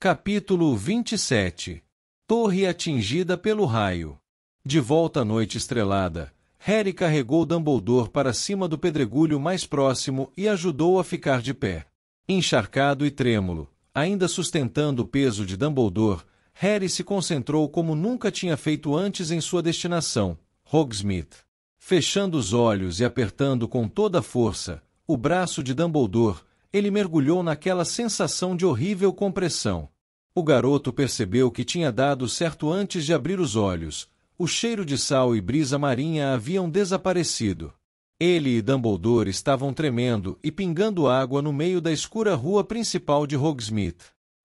Capítulo 27. Torre atingida pelo raio. De volta à noite estrelada, Harry carregou Dumbledore para cima do pedregulho mais próximo e ajudou a ficar de pé. Encharcado e trêmulo, ainda sustentando o peso de Dumbledore, Harry se concentrou como nunca tinha feito antes em sua destinação, Hogsmeade. Fechando os olhos e apertando com toda a força o braço de Dumbledore, ele mergulhou naquela sensação de horrível compressão. O garoto percebeu que tinha dado certo antes de abrir os olhos. O cheiro de sal e brisa marinha haviam desaparecido. Ele e Dumbledore estavam tremendo e pingando água no meio da escura rua principal de Hogsmeade.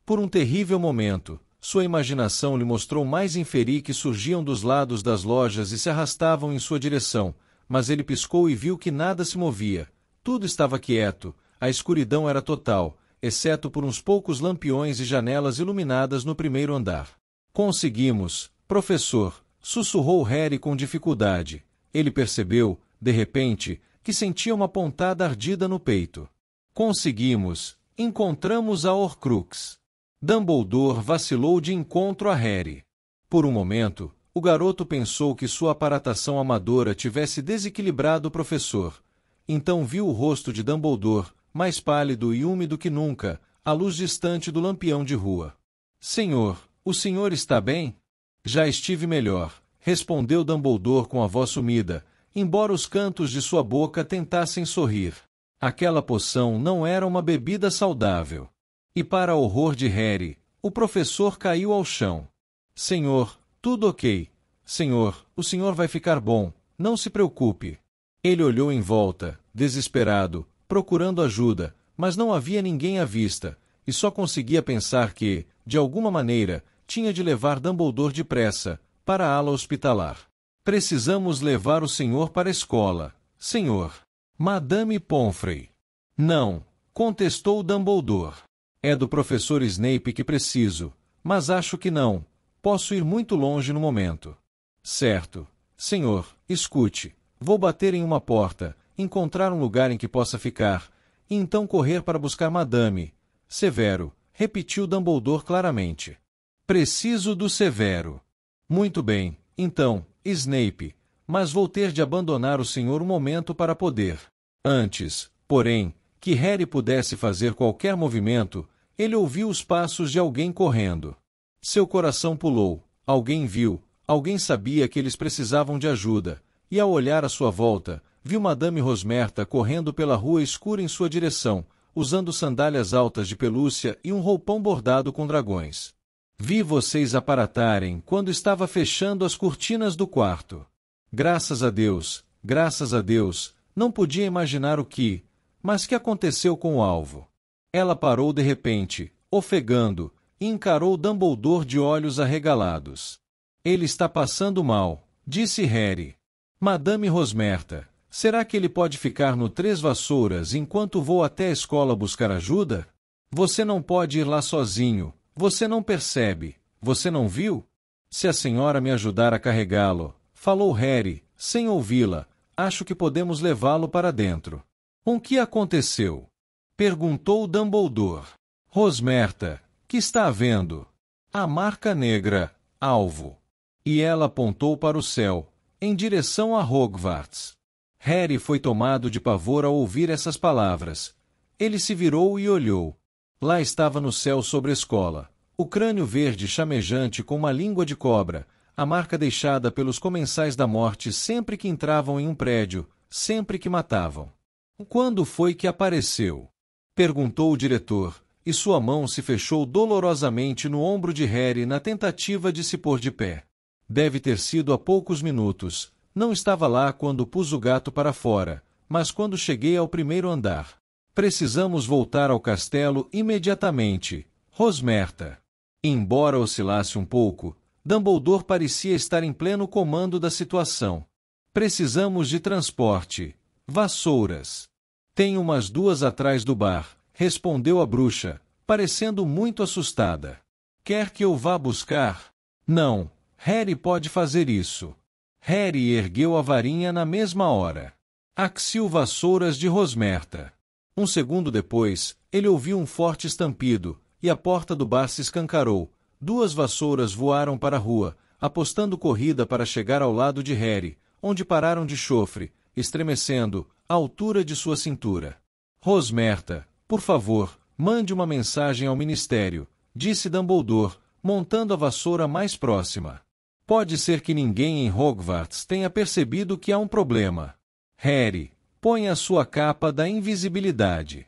Por um terrível momento, sua imaginação lhe mostrou mais inferi que surgiam dos lados das lojas e se arrastavam em sua direção, mas ele piscou e viu que nada se movia. Tudo estava quieto, a escuridão era total, exceto por uns poucos lampiões e janelas iluminadas no primeiro andar. Conseguimos, professor, sussurrou Harry com dificuldade. Ele percebeu, de repente, que sentia uma pontada ardida no peito. Conseguimos, encontramos a Horcrux. Dumbledore vacilou de encontro a Harry. Por um momento, o garoto pensou que sua aparatação amadora tivesse desequilibrado o professor. Então viu o rosto de Dumbledore, mais pálido e úmido que nunca, à luz distante do lampião de rua. Senhor, o senhor está bem? Já estive melhor, respondeu Dumbledore com a voz sumida, embora os cantos de sua boca tentassem sorrir. Aquela poção não era uma bebida saudável. E para horror de Harry, o professor caiu ao chão. Senhor, tudo ok. Senhor, o senhor vai ficar bom, não se preocupe. Ele olhou em volta, desesperado, procurando ajuda, mas não havia ninguém à vista, e só conseguia pensar que, de alguma maneira, tinha de levar Dumbledore depressa, para a ala hospitalar. Precisamos levar o senhor para a escola, senhor. Madame Pomfrey. Não, contestou Dumbledore. É do professor Snape que preciso, mas acho que não. Posso ir muito longe no momento. Certo. Senhor, escute. Vou bater em uma porta, encontrar um lugar em que possa ficar, e então correr para buscar Madame. Severo, repetiu Dumbledore claramente. Preciso do Severo. Muito bem, então, Snape, mas vou ter de abandonar o senhor um momento para poder. Antes, porém, que Harry pudesse fazer qualquer movimento, ele ouviu os passos de alguém correndo. Seu coração pulou. Alguém viu, alguém sabia que eles precisavam de ajuda, e ao olhar à sua volta, viu Madame Rosmerta correndo pela rua escura em sua direção, usando sandálias altas de pelúcia e um roupão bordado com dragões. Vi vocês aparatarem quando estava fechando as cortinas do quarto. Graças a Deus, não podia imaginar o que, mas que aconteceu com o alvo. Ela parou de repente, ofegando, e encarou Dumbledore de olhos arregalados. Ele está passando mal, disse Harry. Madame Rosmerta, será que ele pode ficar no Três Vassouras enquanto vou até a escola buscar ajuda? Você não pode ir lá sozinho, você não percebe, você não viu? Se a senhora me ajudar a carregá-lo, falou Harry, sem ouvi-la, acho que podemos levá-lo para dentro. O que aconteceu? Perguntou Dumbledore. Rosmerta, que está havendo? A marca negra, alvo. E ela apontou para o céu, em direção a Hogwarts. Harry foi tomado de pavor ao ouvir essas palavras. Ele se virou e olhou. Lá estava no céu sobre a escola, o crânio verde chamejante com uma língua de cobra, a marca deixada pelos comensais da morte sempre que entravam em um prédio, sempre que matavam. Quando foi que apareceu? Perguntou o diretor, e sua mão se fechou dolorosamente no ombro de Harry na tentativa de se pôr de pé. Deve ter sido há poucos minutos. Não estava lá quando pus o gato para fora, mas quando cheguei ao primeiro andar. Precisamos voltar ao castelo imediatamente, Rosmerta. Embora oscilasse um pouco, Dumbledore parecia estar em pleno comando da situação. Precisamos de transporte. Vassouras. Tem umas 2 atrás do bar, respondeu a bruxa, parecendo muito assustada. Quer que eu vá buscar? Não. Harry pode fazer isso. Harry ergueu a varinha na mesma hora. Axil Vassouras de Rosmerta. Um segundo depois, ele ouviu um forte estampido, e a porta do bar se escancarou. 2 vassouras voaram para a rua, apostando corrida para chegar ao lado de Harry, onde pararam de chofre, estremecendo, à altura de sua cintura. Rosmerta, por favor, mande uma mensagem ao ministério, disse Dumbledore, montando a vassoura mais próxima. Pode ser que ninguém em Hogwarts tenha percebido que há um problema. Harry, põe a sua capa da invisibilidade.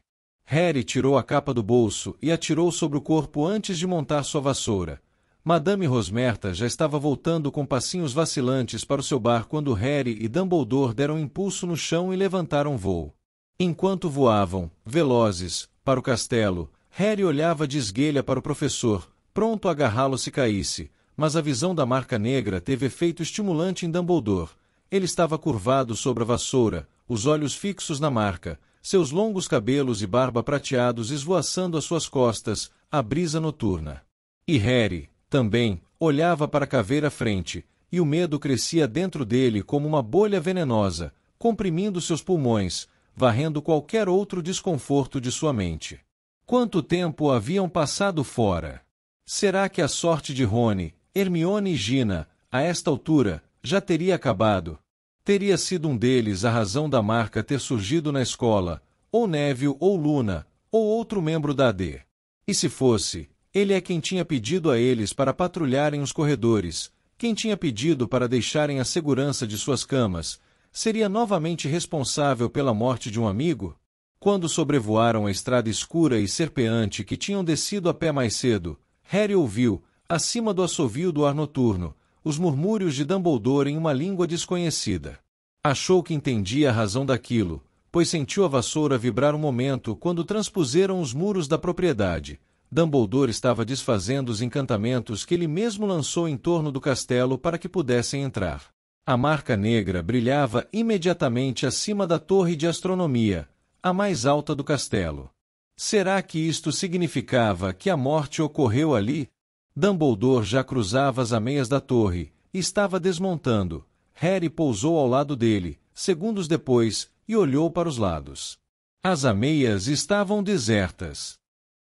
Harry tirou a capa do bolso e atirou sobre o corpo antes de montar sua vassoura. Madame Rosmerta já estava voltando com passinhos vacilantes para o seu bar quando Harry e Dumbledore deram um impulso no chão e levantaram voo. Enquanto voavam, velozes, para o castelo, Harry olhava de esguelha para o professor, pronto a agarrá-lo se caísse, mas a visão da marca negra teve efeito estimulante em Dumbledore. Ele estava curvado sobre a vassoura, os olhos fixos na marca, seus longos cabelos e barba prateados esvoaçando às suas costas, a brisa noturna. E Harry, também, olhava para a caveira à frente, e o medo crescia dentro dele como uma bolha venenosa, comprimindo seus pulmões, varrendo qualquer outro desconforto de sua mente. Quanto tempo haviam passado fora? Será que a sorte de Rony, Hermione e Gina, a esta altura, já teria acabado? Teria sido um deles a razão da marca ter surgido na escola, ou Neville ou Luna, ou outro membro da AD. E se fosse, ele é quem tinha pedido a eles para patrulharem os corredores, quem tinha pedido para deixarem a segurança de suas camas, seria novamente responsável pela morte de um amigo? Quando sobrevoaram a estrada escura e serpeante que tinham descido a pé mais cedo, Harry ouviu, acima do assovio do ar noturno, os murmúrios de Dumbledore em uma língua desconhecida. Achou que entendia a razão daquilo, pois sentiu a vassoura vibrar um momento quando transpuseram os muros da propriedade. Dumbledore estava desfazendo os encantamentos que ele mesmo lançou em torno do castelo para que pudessem entrar. A marca negra brilhava imediatamente acima da torre de astronomia, a mais alta do castelo. Será que isto significava que a morte ocorreu ali? Dumbledore já cruzava as ameias da torre, e estava desmontando. Harry pousou ao lado dele, segundos depois, e olhou para os lados. As ameias estavam desertas.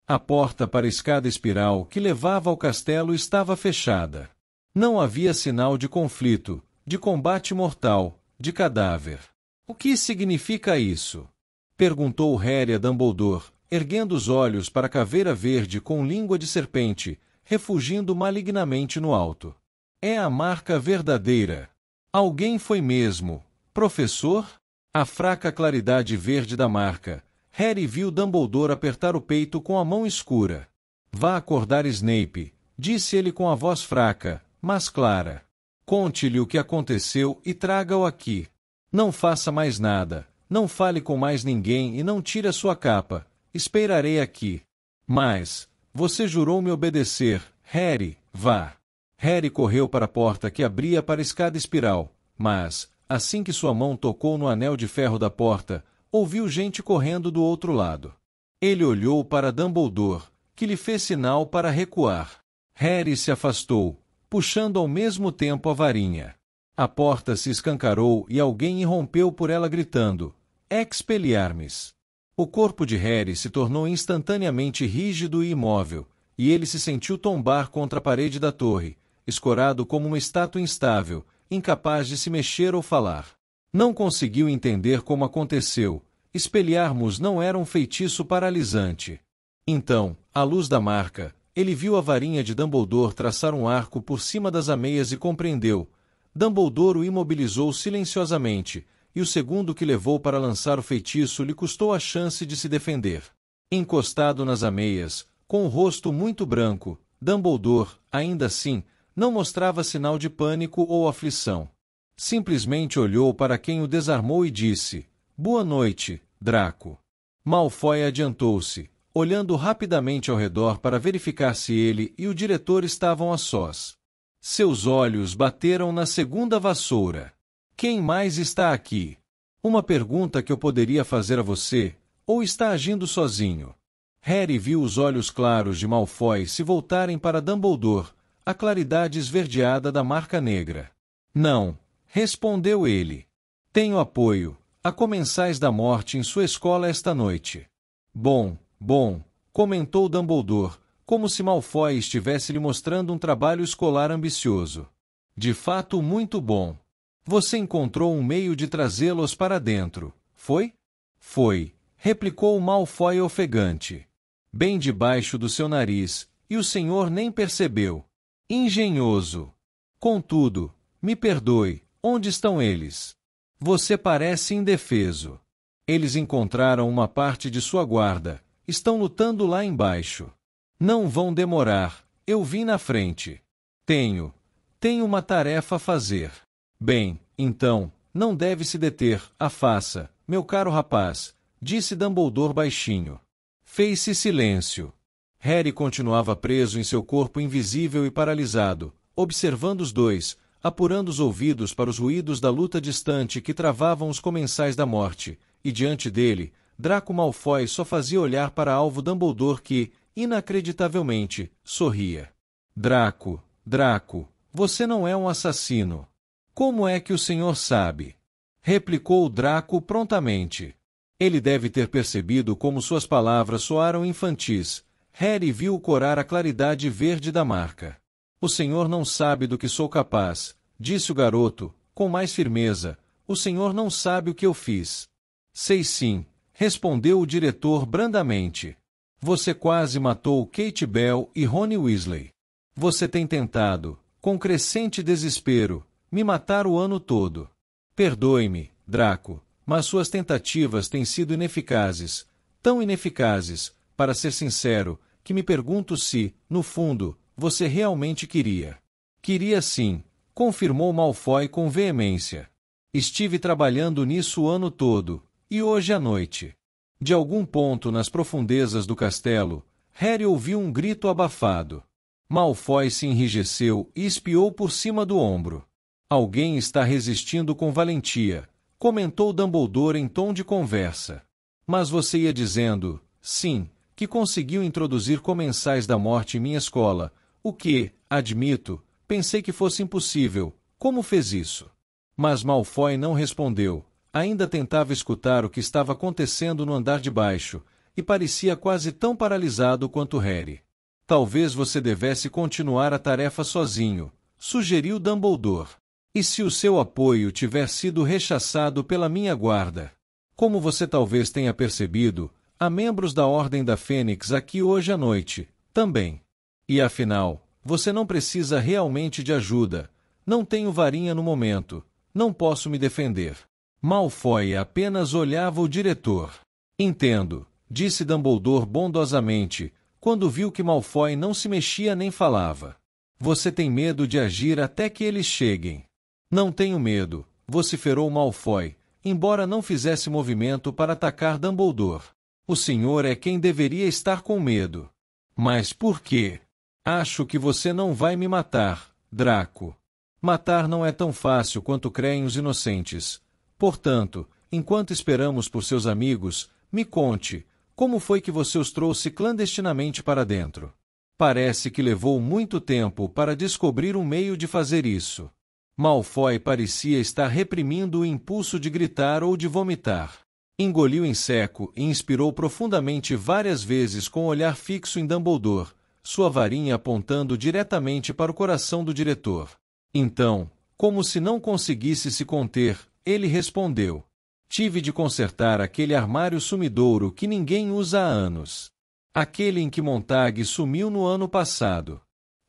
A porta para a escada espiral que levava ao castelo estava fechada. Não havia sinal de conflito, de combate mortal, de cadáver. O que significa isso? Perguntou Harry a Dumbledore, erguendo os olhos para a caveira verde com língua de serpente, refugindo malignamente no alto. É a marca verdadeira. Alguém foi mesmo. Professor? A fraca claridade verde da marca. Harry viu Dumbledore apertar o peito com a mão escura. Vá acordar Snape, disse ele com a voz fraca, mas clara. Conte-lhe o que aconteceu e traga-o aqui. Não faça mais nada, não fale com mais ninguém e não tire a sua capa. Esperarei aqui. Mas, você jurou me obedecer, Harry, vá. Harry correu para a porta que abria para a escada espiral, mas, assim que sua mão tocou no anel de ferro da porta, ouviu gente correndo do outro lado. Ele olhou para Dumbledore, que lhe fez sinal para recuar. Harry se afastou, puxando ao mesmo tempo a varinha. A porta se escancarou e alguém irrompeu por ela gritando, Expelliarmus! O corpo de Harry se tornou instantaneamente rígido e imóvel, e ele se sentiu tombar contra a parede da torre, escorado como uma estátua instável, incapaz de se mexer ou falar. Não conseguiu entender como aconteceu. Expelliarmus não era um feitiço paralisante. Então, à luz da marca, ele viu a varinha de Dumbledore traçar um arco por cima das ameias e compreendeu. Dumbledore o imobilizou silenciosamente, e o segundo que levou para lançar o feitiço lhe custou a chance de se defender. Encostado nas ameias, com o rosto muito branco, Dumbledore, ainda assim, não mostrava sinal de pânico ou aflição. Simplesmente olhou para quem o desarmou e disse, Boa noite, Draco. Malfoy adiantou-se, olhando rapidamente ao redor para verificar se ele e o diretor estavam a sós. Seus olhos bateram na segunda vassoura. Quem mais está aqui? Uma pergunta que eu poderia fazer a você, ou está agindo sozinho? Harry viu os olhos claros de Malfoy se voltarem para Dumbledore, a claridade esverdeada da marca negra. Não, respondeu ele. Tenho apoio. Há comensais da morte em sua escola esta noite. Bom, comentou Dumbledore, como se Malfoy estivesse lhe mostrando um trabalho escolar ambicioso. De fato muito bom. Você encontrou um meio de trazê-los para dentro, foi? Foi, replicou Malfoy ofegante. Bem debaixo do seu nariz, e o senhor nem percebeu. Engenhoso. Contudo, me perdoe, onde estão eles? Você parece indefeso. Eles encontraram uma parte de sua guarda, estão lutando lá embaixo. Não vão demorar, eu vim na frente. Tenho uma tarefa a fazer. Bem, então, não deve se deter, a faça, meu caro rapaz, disse Dumbledore baixinho. Fez-se silêncio. Harry continuava preso em seu corpo invisível e paralisado, observando os dois, apurando os ouvidos para os ruídos da luta distante que travavam os comensais da morte, e diante dele, Draco Malfoy só fazia olhar para alvo Dumbledore que, inacreditavelmente, sorria. Draco, você não é um assassino. Como é que o senhor sabe? Replicou Draco prontamente. Ele deve ter percebido como suas palavras soaram infantis. Harry viu corar a claridade verde da marca. O senhor não sabe do que sou capaz, disse o garoto, com mais firmeza. O senhor não sabe o que eu fiz. Sei sim, respondeu o diretor brandamente. Você quase matou Kate Bell e Rony Weasley. Você tem tentado, com crescente desespero, me matar o ano todo. Perdoe-me, Draco, mas suas tentativas têm sido ineficazes, tão ineficazes, para ser sincero, que me pergunto se, no fundo, você realmente queria. Queria sim, confirmou Malfoy com veemência. Estive trabalhando nisso o ano todo, e hoje à noite. De algum ponto nas profundezas do castelo, Harry ouviu um grito abafado. Malfoy se enrijeceu e espiou por cima do ombro. Alguém está resistindo com valentia, comentou Dumbledore em tom de conversa. Mas você ia dizendo, sim, que conseguiu introduzir comensais da morte em minha escola, o que, admito, pensei que fosse impossível. Como fez isso? Mas Malfoy não respondeu. Ainda tentava escutar o que estava acontecendo no andar de baixo, e parecia quase tão paralisado quanto Harry. Talvez você devesse continuar a tarefa sozinho, sugeriu Dumbledore. E se o seu apoio tiver sido rechaçado pela minha guarda? Como você talvez tenha percebido, há membros da Ordem da Fênix aqui hoje à noite, também. E afinal, você não precisa realmente de ajuda. Não tenho varinha no momento. Não posso me defender. Malfoy apenas olhava o diretor. Entendo, disse Dumbledore bondosamente, quando viu que Malfoy não se mexia nem falava. Você tem medo de agir até que eles cheguem. Não tenho medo, vociferou Malfoy, embora não fizesse movimento para atacar Dumbledore. O senhor é quem deveria estar com medo. Mas por quê? Acho que você não vai me matar, Draco. Matar não é tão fácil quanto creem os inocentes. Portanto, enquanto esperamos por seus amigos, me conte, como foi que você os trouxe clandestinamente para dentro? Parece que levou muito tempo para descobrir um meio de fazer isso. Malfoy parecia estar reprimindo o impulso de gritar ou de vomitar. Engoliu em seco e inspirou profundamente várias vezes com o olhar fixo em Dumbledore, sua varinha apontando diretamente para o coração do diretor. Então, como se não conseguisse se conter, ele respondeu. Tive de consertar aquele armário sumidouro que ninguém usa há anos. Aquele em que Montag sumiu no ano passado.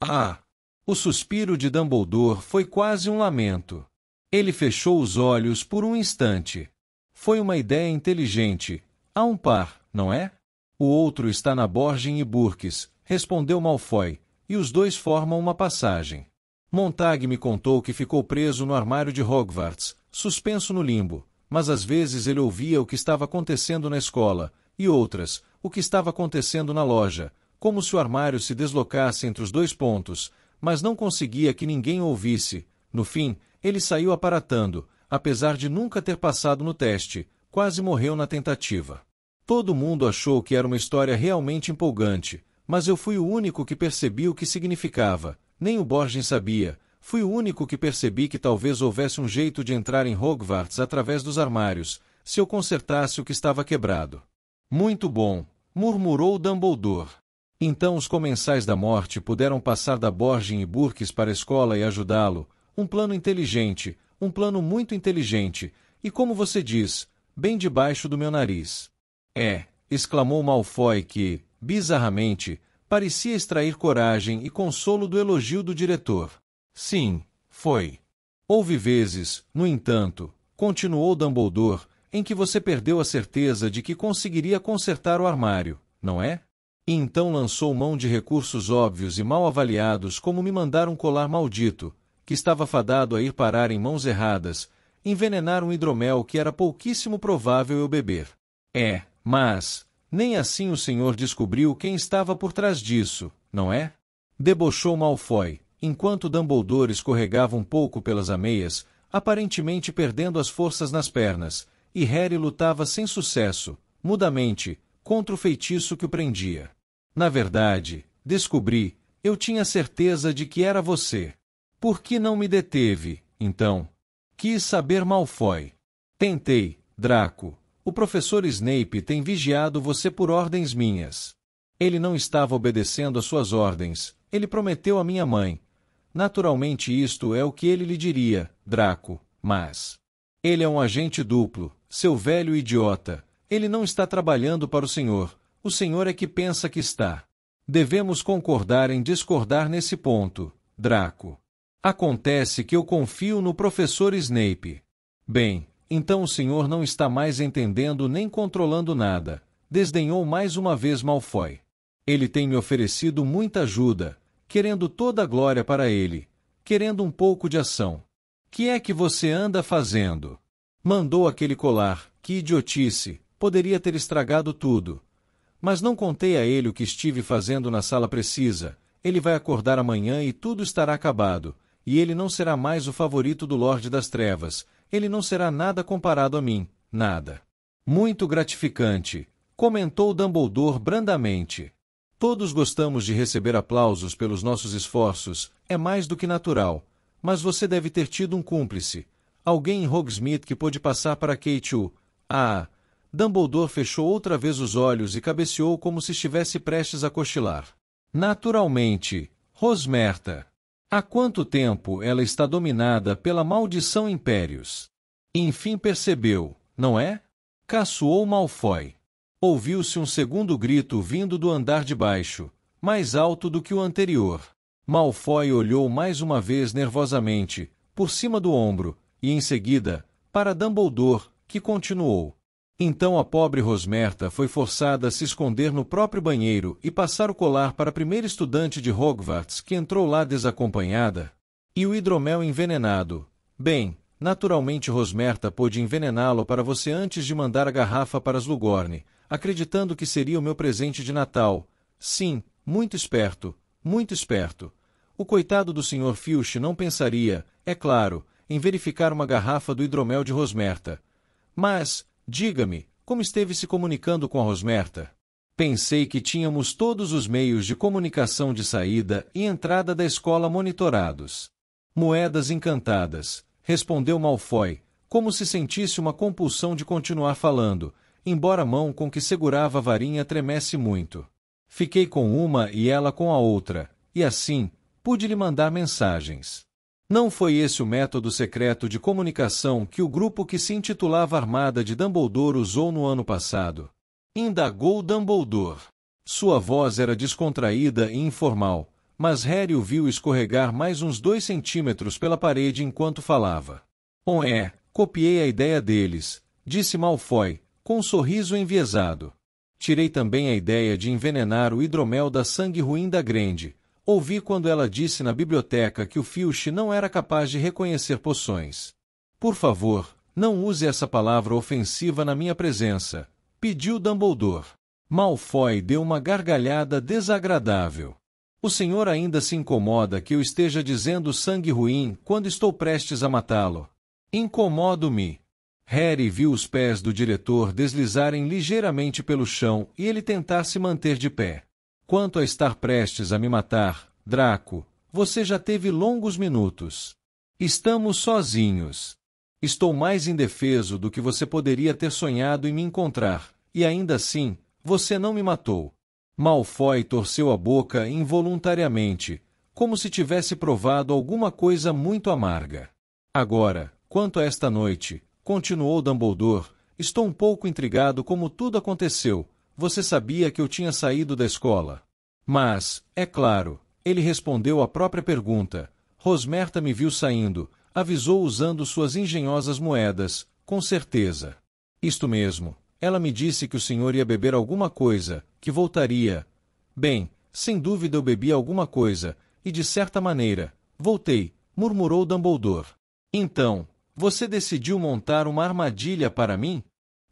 Ah! O suspiro de Dumbledore foi quase um lamento. Ele fechou os olhos por um instante. Foi uma ideia inteligente. Há um par, não é? O outro está na Borgin e Burkes, respondeu Malfoy, e os dois formam uma passagem. Montag me contou que ficou preso no armário de Hogwarts, suspenso no limbo, mas às vezes ele ouvia o que estava acontecendo na escola, e outras, o que estava acontecendo na loja, como se o armário se deslocasse entre os dois pontos, mas não conseguia que ninguém o ouvisse. No fim, ele saiu aparatando, apesar de nunca ter passado no teste, quase morreu na tentativa. Todo mundo achou que era uma história realmente empolgante, mas eu fui o único que percebi o que significava. Nem o Borgin sabia. Fui o único que percebi que talvez houvesse um jeito de entrar em Hogwarts através dos armários, se eu consertasse o que estava quebrado. Muito bom, murmurou Dumbledore. Então os comensais da morte puderam passar da Borgin e Burkes para a escola e ajudá-lo. Um plano inteligente, um plano muito inteligente, e como você diz, bem debaixo do meu nariz. Exclamou Malfoy que, bizarramente, parecia extrair coragem e consolo do elogio do diretor. Sim, foi. Houve vezes, no entanto, continuou Dumbledore, em que você perdeu a certeza de que conseguiria consertar o armário, não é? E então lançou mão de recursos óbvios e mal avaliados como me mandar um colar maldito, que estava fadado a ir parar em mãos erradas, envenenar um hidromel que era pouquíssimo provável eu beber. Mas, nem assim o senhor descobriu quem estava por trás disso, não é? Debochou Malfoy, enquanto Dumbledore escorregava um pouco pelas ameias, aparentemente perdendo as forças nas pernas, e Harry lutava sem sucesso, mudamente, contra o feitiço que o prendia. Na verdade, descobri, eu tinha certeza de que era você. Por que não me deteve, então? Quis saber Malfoy. Tentei, Draco. O professor Snape tem vigiado você por ordens minhas. Ele não estava obedecendo às suas ordens, ele prometeu à minha mãe. Naturalmente isto é o que ele lhe diria, Draco, mas... Ele é um agente duplo, seu velho idiota. Ele não está trabalhando para o senhor é que pensa que está. Devemos concordar em discordar nesse ponto, Draco. Acontece que eu confio no professor Snape. Bem, então o senhor não está mais entendendo nem controlando nada, desdenhou mais uma vez Malfoy. Ele tem me oferecido muita ajuda, querendo toda a glória para ele, querendo um pouco de ação. Que é que você anda fazendo? Mandou aquele colar, que idiotice, poderia ter estragado tudo. Mas não contei a ele o que estive fazendo na sala precisa, ele vai acordar amanhã e tudo estará acabado, e ele não será mais o favorito do Lorde das Trevas, ele não será nada comparado a mim, nada. Muito gratificante, comentou Dumbledore brandamente. Todos gostamos de receber aplausos pelos nossos esforços, é mais do que natural, mas você deve ter tido um cúmplice, alguém em Hogsmeade que pôde passar para Kate o... Dumbledore fechou outra vez os olhos e cabeceou como se estivesse prestes a cochilar. Naturalmente, Rosmerta. Há quanto tempo ela está dominada pela maldição Impérios? Enfim percebeu, não é? Caçoou Malfoy. Ouviu-se um segundo grito vindo do andar de baixo, mais alto do que o anterior. Malfoy olhou mais uma vez nervosamente, por cima do ombro, e em seguida, para Dumbledore, que continuou. Então a pobre Rosmerta foi forçada a se esconder no próprio banheiro e passar o colar para a primeira estudante de Hogwarts que entrou lá desacompanhada. E o hidromel envenenado. Bem, naturalmente Rosmerta pôde envenená-lo para você antes de mandar a garrafa para Slughorn, acreditando que seria o meu presente de Natal. Sim, muito esperto, muito esperto. O coitado do Sr. Filch não pensaria, é claro, em verificar uma garrafa do hidromel de Rosmerta. Mas... diga-me, como esteve se comunicando com a Rosmerta? Pensei que tínhamos todos os meios de comunicação de saída e entrada da escola monitorados. Moedas encantadas, respondeu Malfoy, como se sentisse uma compulsão de continuar falando, embora a mão com que segurava a varinha tremesse muito. Fiquei com uma e ela com a outra, e assim, pude lhe mandar mensagens. Não foi esse o método secreto de comunicação que o grupo que se intitulava Armada de Dumbledore usou no ano passado? Indagou Dumbledore. Sua voz era descontraída e informal, mas Harry o viu escorregar mais uns 2 centímetros pela parede enquanto falava. Copiei a ideia deles, disse Malfoy, com um sorriso enviesado. Tirei também a ideia de envenenar o hidromel da sangue ruim da Grande. Ouvi quando ela disse na biblioteca que o Filch não era capaz de reconhecer poções. Por favor, não use essa palavra ofensiva na minha presença, pediu Dumbledore. Malfoy deu uma gargalhada desagradável. O senhor ainda se incomoda que eu esteja dizendo sangue ruim quando estou prestes a matá-lo. Incomodo-me. Harry viu os pés do diretor deslizarem ligeiramente pelo chão e ele tentar se manter de pé. Quanto a estar prestes a me matar, Draco, você já teve longos minutos. Estamos sozinhos. Estou mais indefeso do que você poderia ter sonhado em me encontrar, e ainda assim, você não me matou. Malfoy torceu a boca involuntariamente, como se tivesse provado alguma coisa muito amarga. Agora, quanto a esta noite, continuou Dumbledore, estou um pouco intrigado como tudo aconteceu. Você sabia que eu tinha saído da escola? Mas, é claro, ele respondeu à própria pergunta. Rosmerta me viu saindo, avisou usando suas engenhosas moedas, com certeza. Isto mesmo. Ela me disse que o senhor ia beber alguma coisa, que voltaria. Bem, sem dúvida eu bebi alguma coisa, e de certa maneira, voltei, murmurou Dumbledore. Então, você decidiu montar uma armadilha para mim?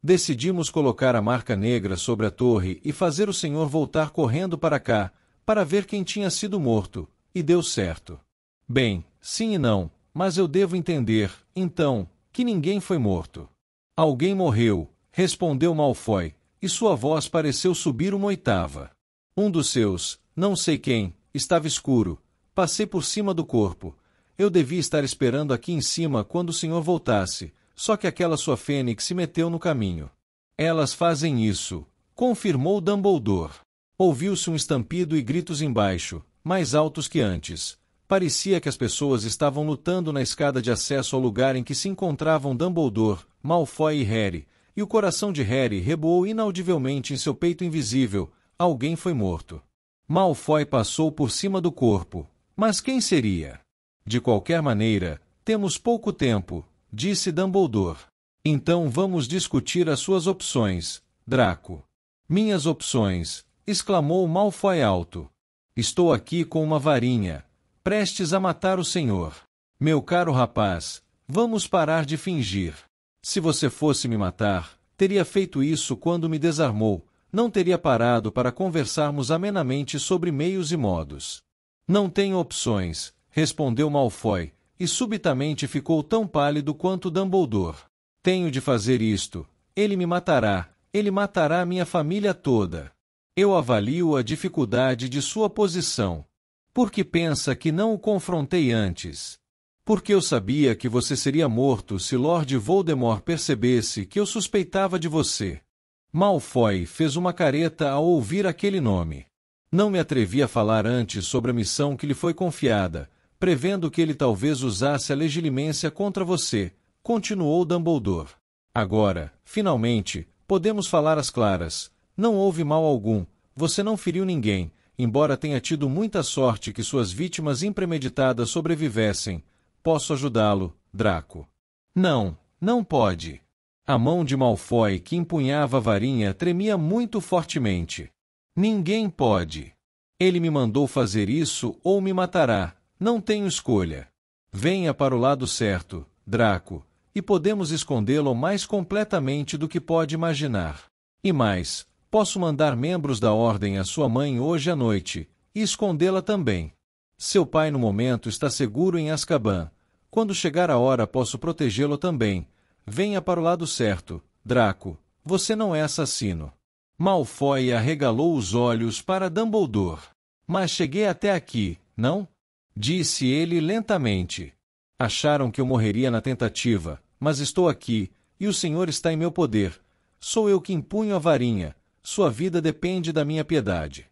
Decidimos colocar a marca negra sobre a torre e fazer o senhor voltar correndo para cá, para ver quem tinha sido morto, e deu certo. Bem, sim e não, mas eu devo entender, então, que ninguém foi morto. Alguém morreu, respondeu Malfoy, e sua voz pareceu subir uma oitava. Um dos seus, não sei quem, estava escuro. Passei por cima do corpo. Eu devia estar esperando aqui em cima quando o senhor voltasse, só que aquela sua fênix se meteu no caminho. Elas fazem isso, confirmou Dumbledore. Ouviu-se um estampido e gritos embaixo, mais altos que antes. Parecia que as pessoas estavam lutando na escada de acesso ao lugar em que se encontravam Dumbledore, Malfoy e Harry, e o coração de Harry reboou inaudivelmente em seu peito invisível. Alguém foi morto. Malfoy passou por cima do corpo. Mas quem seria? De qualquer maneira, temos pouco tempo, disse Dumbledore. Então vamos discutir as suas opções, Draco. Minhas opções, exclamou Malfoy alto. Estou aqui com uma varinha, prestes a matar o senhor. Meu caro rapaz, vamos parar de fingir. Se você fosse me matar, teria feito isso quando me desarmou, não teria parado para conversarmos amenamente sobre meios e modos. Não tenho opções, respondeu Malfoy, e subitamente ficou tão pálido quanto Dumbledore. Tenho de fazer isto. Ele me matará, ele matará a minha família toda. Eu avalio a dificuldade de sua posição. Por que pensa que não o confrontei antes? Porque eu sabia que você seria morto se Lord Voldemort percebesse que eu suspeitava de você. Malfoy fez uma careta ao ouvir aquele nome. Não me atrevi a falar antes sobre a missão que lhe foi confiada, prevendo que ele talvez usasse a legilimência contra você, continuou Dumbledore. Agora, finalmente, podemos falar às claras. Não houve mal algum, você não feriu ninguém, embora tenha tido muita sorte que suas vítimas impremeditadas sobrevivessem. Posso ajudá-lo, Draco? Não, não pode. A mão de Malfoy que empunhava a varinha tremia muito fortemente. Ninguém pode. Ele me mandou fazer isso ou me matará. Não tenho escolha. Venha para o lado certo, Draco, e podemos escondê-lo mais completamente do que pode imaginar. E mais, posso mandar membros da Ordem à sua mãe hoje à noite, e escondê-la também. Seu pai no momento está seguro em Azkaban. Quando chegar a hora posso protegê-lo também. Venha para o lado certo, Draco. Você não é assassino. Malfoy arregalou os olhos para Dumbledore. Mas cheguei até aqui, não? Disse ele lentamente. Acharam que eu morreria na tentativa, mas estou aqui, e o senhor está em meu poder. Sou eu que impunho a varinha. Sua vida depende da minha piedade.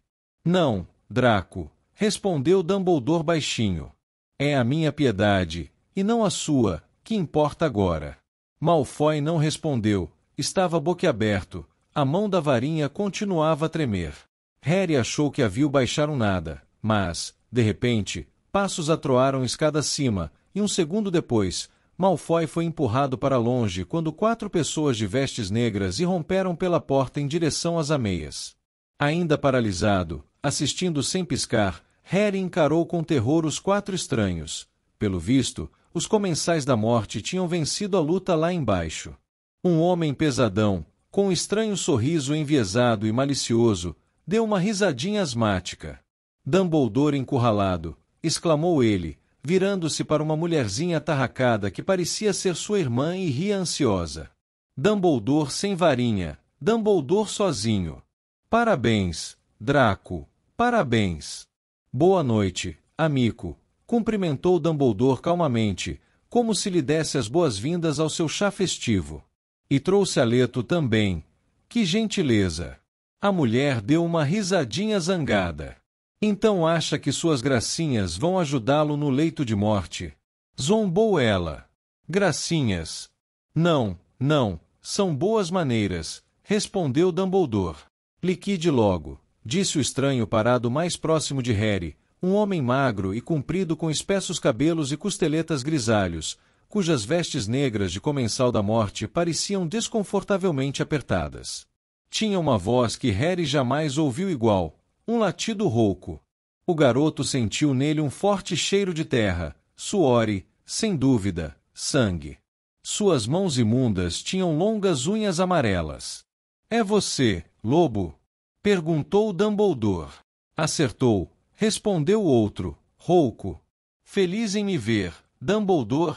Não, Draco, respondeu Dumbledore baixinho. É a minha piedade, e não a sua, que importa agora. Malfoy não respondeu, estava boquiaberto, a mão da varinha continuava a tremer. Harry achou que havia baixado nada, mas, de repente, passos atroaram escada acima, e um segundo depois, Malfoy foi empurrado para longe quando 4 pessoas de vestes negras irromperam pela porta em direção às ameias. Ainda paralisado, assistindo sem piscar, Harry encarou com terror os 4 estranhos. Pelo visto, os comensais da morte tinham vencido a luta lá embaixo. Um homem pesadão, com um estranho sorriso enviesado e malicioso, deu uma risadinha asmática. Dumbledore encurralado, exclamou ele, virando-se para uma mulherzinha atarracada que parecia ser sua irmã e ria ansiosa. Dumbledore sem varinha, Dumbledore sozinho. Parabéns, Draco, parabéns. Boa noite, amigo, cumprimentou Dumbledore calmamente, como se lhe desse as boas-vindas ao seu chá festivo. E trouxe a Leto também. Que gentileza! A mulher deu uma risadinha zangada. Então acha que suas gracinhas vão ajudá-lo no leito de morte? Zombou ela. Gracinhas? Não, não, são boas maneiras, respondeu Dumbledore. Liquide logo, disse o estranho parado mais próximo de Harry, um homem magro e comprido com espessos cabelos e costeletas grisalhos, cujas vestes negras de comensal da morte pareciam desconfortavelmente apertadas. Tinha uma voz que Harry jamais ouviu igual, um latido rouco. O garoto sentiu nele um forte cheiro de terra, suor e, sem dúvida, sangue. Suas mãos imundas tinham longas unhas amarelas. É você, lobo? Perguntou Dumbledore. Acertou, respondeu o outro, rouco. Feliz em me ver, Dumbledore?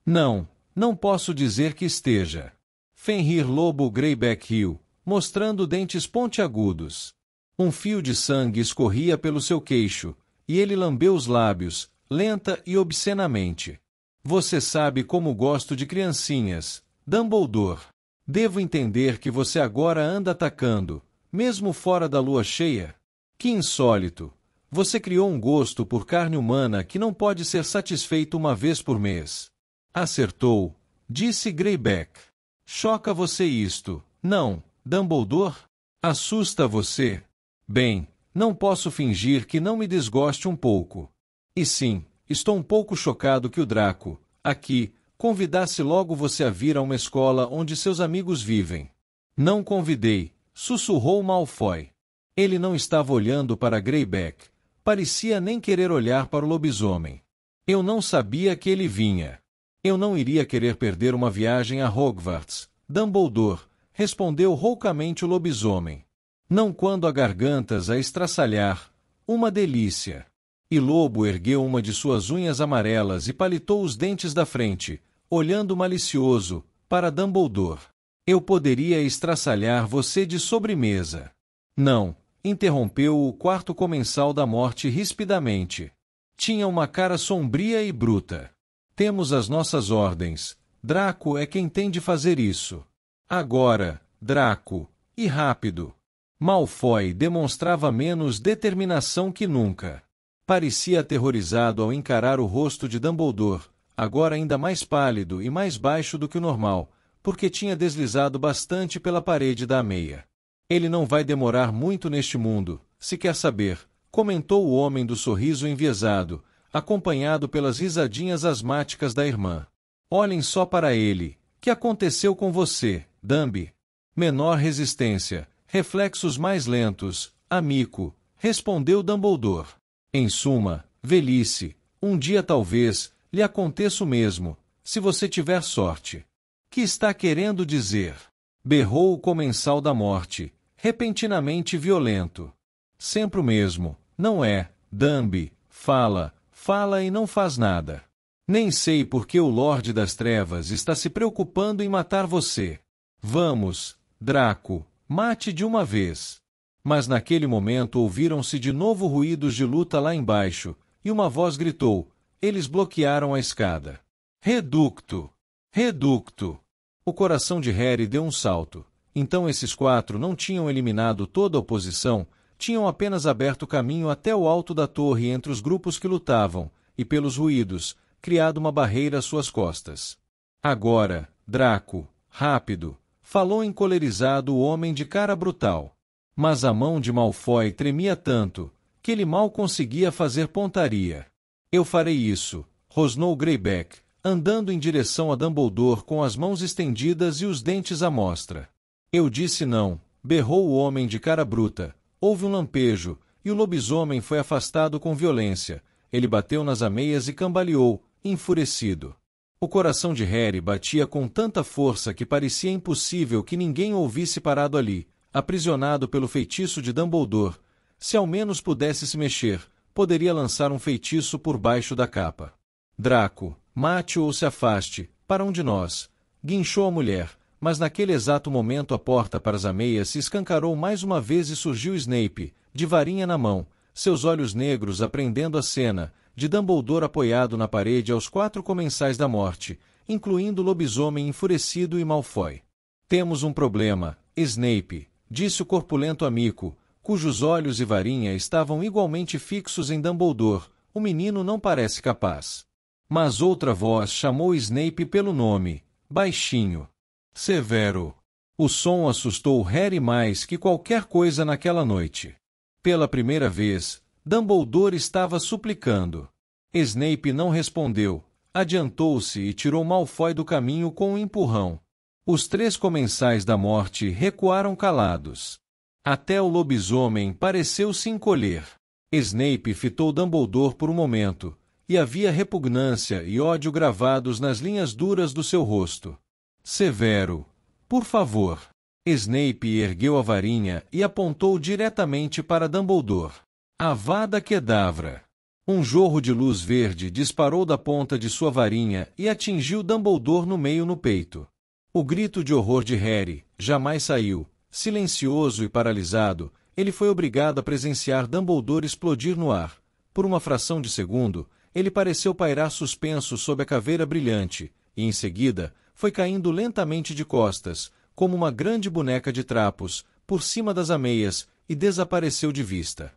Não, não posso dizer que esteja. Fenrir Lobo Greyback riu, mostrando dentes pontiagudos. Um fio de sangue escorria pelo seu queixo, e ele lambeu os lábios, lenta e obscenamente. Você sabe como gosto de criancinhas, Dumbledore. Devo entender que você agora anda atacando, mesmo fora da lua cheia? Que insólito! Você criou um gosto por carne humana que não pode ser satisfeito uma vez por mês. Acertou, disse Greyback. Choca você isto, não, Dumbledore? Assusta você? Bem, não posso fingir que não me desgoste um pouco. E sim, estou um pouco chocado que o Draco, aqui, convidasse logo você a vir a uma escola onde seus amigos vivem. Não convidei, sussurrou Malfoy. Ele não estava olhando para Greyback. Parecia nem querer olhar para o lobisomem. Eu não sabia que ele vinha. Eu não iria querer perder uma viagem a Hogwarts, Dumbledore, respondeu roucamente o lobisomem. Não quando há gargantas a estraçalhar. Uma delícia. E Lobo ergueu uma de suas unhas amarelas e palitou os dentes da frente, olhando malicioso, para Dumbledore. Eu poderia estraçalhar você de sobremesa. Não, interrompeu o quarto comensal da morte rispidamente. Tinha uma cara sombria e bruta. Temos as nossas ordens. Draco é quem tem de fazer isso. Agora, Draco, e rápido. Malfoy demonstrava menos determinação que nunca. Parecia aterrorizado ao encarar o rosto de Dumbledore, agora ainda mais pálido e mais baixo do que o normal, porque tinha deslizado bastante pela parede da ameia. Ele não vai demorar muito neste mundo, se quer saber, comentou o homem do sorriso enviesado, acompanhado pelas risadinhas asmáticas da irmã. Olhem só para ele. Que aconteceu com você, Dumby? Menor resistência, reflexos mais lentos, amigo, respondeu Dumbledore. Em suma, velhice, um dia talvez, lhe aconteça o mesmo, se você tiver sorte. Que está querendo dizer? Berrou o comensal da morte, repentinamente violento. Sempre o mesmo, não é, Dumby? Fala, fala e não faz nada. Nem sei por que o Lorde das Trevas está se preocupando em matar você. Vamos, Draco, mate de uma vez. Mas naquele momento ouviram-se de novo ruídos de luta lá embaixo, e uma voz gritou, eles bloquearam a escada. Reducto! Reducto! O coração de Harry deu um salto. Então esses quatro não tinham eliminado toda a oposição, tinham apenas aberto caminho até o alto da torre entre os grupos que lutavam, e pelos ruídos, criado uma barreira às suas costas. Agora, Draco, rápido, falou encolerizado o homem de cara brutal. Mas a mão de Malfoy tremia tanto, que ele mal conseguia fazer pontaria. Eu farei isso, rosnou Greyback, andando em direção a Dumbledore com as mãos estendidas e os dentes à mostra. Eu disse não, berrou o homem de cara bruta. Houve um lampejo, e o lobisomem foi afastado com violência. Ele bateu nas ameias e cambaleou, enfurecido. O coração de Harry batia com tanta força que parecia impossível que ninguém o ouvisse parado ali, aprisionado pelo feitiço de Dumbledore. Se ao menos pudesse se mexer, poderia lançar um feitiço por baixo da capa. Draco, mate-o ou se afaste, para um de nós, guinchou a mulher, mas naquele exato momento a porta para as ameias se escancarou mais uma vez e surgiu Snape, de varinha na mão, seus olhos negros apreendendo a cena, de Dumbledore apoiado na parede aos quatro comensais da morte, incluindo o lobisomem enfurecido e Malfoy. Temos um problema, Snape, disse o corpulento amigo, cujos olhos e varinha estavam igualmente fixos em Dumbledore. O menino não parece capaz. Mas outra voz chamou Snape pelo nome, baixinho. Severo. O som assustou Harry mais que qualquer coisa naquela noite. Pela primeira vez, Dumbledore estava suplicando. Snape não respondeu, adiantou-se e tirou Malfoy do caminho com um empurrão. Os 3 comensais da morte recuaram calados. Até o lobisomem pareceu se encolher. Snape fitou Dumbledore por um momento, e havia repugnância e ódio gravados nas linhas duras do seu rosto. Severo. Por favor. Snape ergueu a varinha e apontou diretamente para Dumbledore. Avada Kedavra. Um jorro de luz verde disparou da ponta de sua varinha e atingiu Dumbledore no peito. O grito de horror de Harry jamais saiu. Silencioso e paralisado, ele foi obrigado a presenciar Dumbledore explodir no ar. Por uma fração de segundo, ele pareceu pairar suspenso sob a caveira brilhante, e em seguida, foi caindo lentamente de costas, como uma grande boneca de trapos, por cima das ameias, e desapareceu de vista.